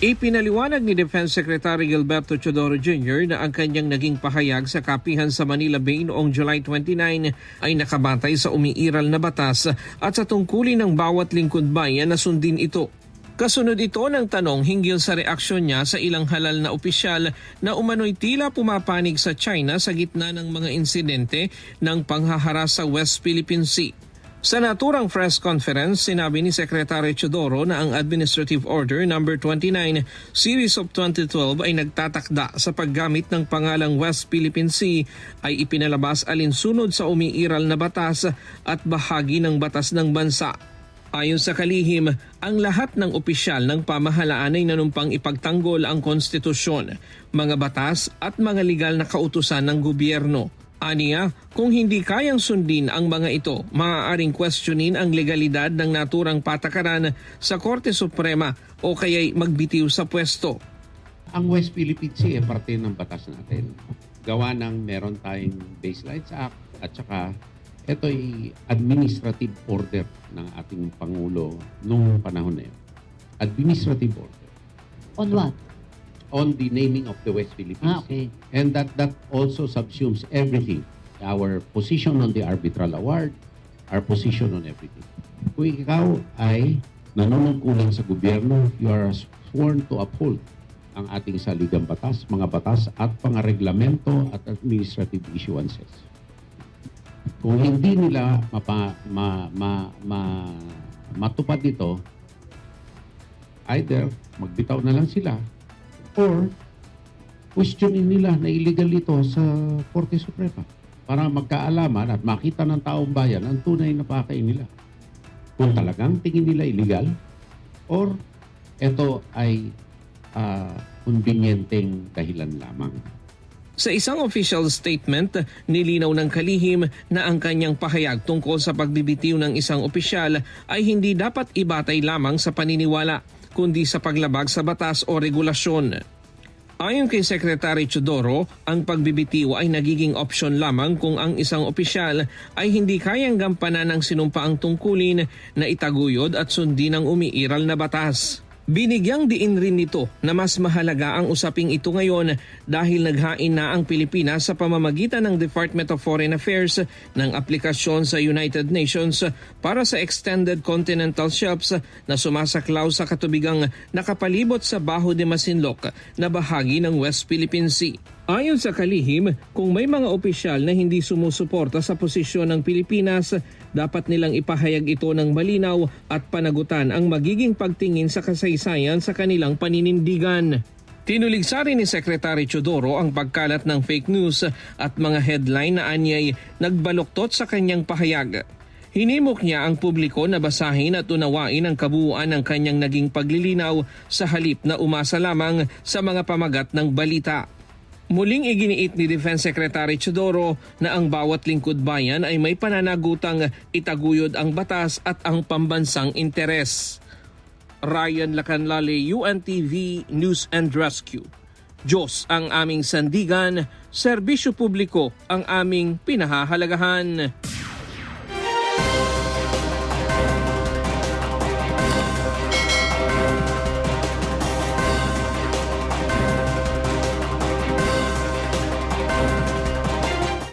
Ipinaliwanag ni Defense Secretary Gilberto Teodoro Jr. na ang kanyang naging pahayag sa kapihan sa Manila Bay noong July 29 ay nakabatay sa umiiral na batas at sa tungkulin ng bawat lingkod bayan na sundin ito. Kasunod ito ng tanong hinggil sa reaksyon niya sa ilang halal na opisyal na umano'y tila pumapanig sa China sa gitna ng mga insidente ng panghaharas sa West Philippine Sea. Sa naturang press conference, sinabi ni Secretary Teodoro na ang Administrative Order No. 29 Series of 2012 ay nagtatakda sa paggamit ng pangalang West Philippine Sea ay ipinalabas alinsunod sa umiiral na batas at bahagi ng batas ng bansa. Ayon sa kalihim, ang lahat ng opisyal ng pamahalaan ay nanumpang ipagtanggol ang konstitusyon, mga batas at mga legal na kautusan ng gobyerno. Aniya, kung hindi kayang sundin ang mga ito, maaaring questionin ang legalidad ng naturang patakaran sa Korte Suprema o kaya'y magbitiw sa pwesto. Ang West Philippine Sea ay parte ng batas natin. Gawa ng meron tayong Baselines Act at saka ito ay administrative order ng ating Pangulo noong panahon na yun. Administrative order. On what? On the naming of the West Philippine Sea. Okay. And that also subsumes everything. Our position on the arbitral award, our position on everything. Kung ikaw ay nanunungkulan sa gobyerno, you are sworn to uphold ang ating saligang batas, mga batas at mga reglamento at administrative issuances. Kung hindi nila matupad ito, either magbitaw na lang sila or questionin nila na illegal ito sa Korte Suprema para magkaalaman at makita ng taong bayan ang tunay na pakay nila. Kung talagang tingin nila illegal or ito ay convenienteng dahilan lamang. Sa isang official statement, nilinaw ng kalihim na ang kanyang pahayag tungkol sa pagbibitiw ng isang opisyal ay hindi dapat ibatay lamang sa paniniwala, kundi sa paglabag sa batas o regulasyon. Ayon kay Secretary Teodoro, ang pagbibitiw ay nagiging opsyon lamang kung ang isang opisyal ay hindi kayang gampanan ng sinumpaang tungkulin na itaguyod at sundin ang umiiral na batas. Binigyang diin rin nito na mas mahalaga ang usaping ito ngayon dahil naghain na ang Pilipinas sa pamamagitan ng Department of Foreign Affairs ng aplikasyon sa United Nations para sa Extended Continental Shelves na sumasaklaw sa katubigang nakapalibot sa Bajo de Masinloc na bahagi ng West Philippine Sea. Ayon sa kalihim, kung may mga opisyal na hindi sumusuporta sa posisyon ng Pilipinas, dapat nilang ipahayag ito ng malinaw at panagutan ang magiging pagtingin sa kasaysayan sa kanilang paninindigan. Tinuligsa rin ni Secretary Teodoro ang pagkalat ng fake news at mga headline na anyay nagbaluktot sa kanyang pahayag. Hinimok niya ang publiko na basahin at unawain ang kabuuan ng kanyang naging paglilinaw sa halip na umasa lamang sa mga pamagat ng balita. Muling iginiit ni Defense Secretary Teodoro na ang bawat lingkod bayan ay may pananagutang itaguyod ang batas at ang pambansang interes. Ryan Lacanlale, UNTV News and Rescue. Diyos ang aming sandigan, serbisyo publiko ang aming pinahahalagahan.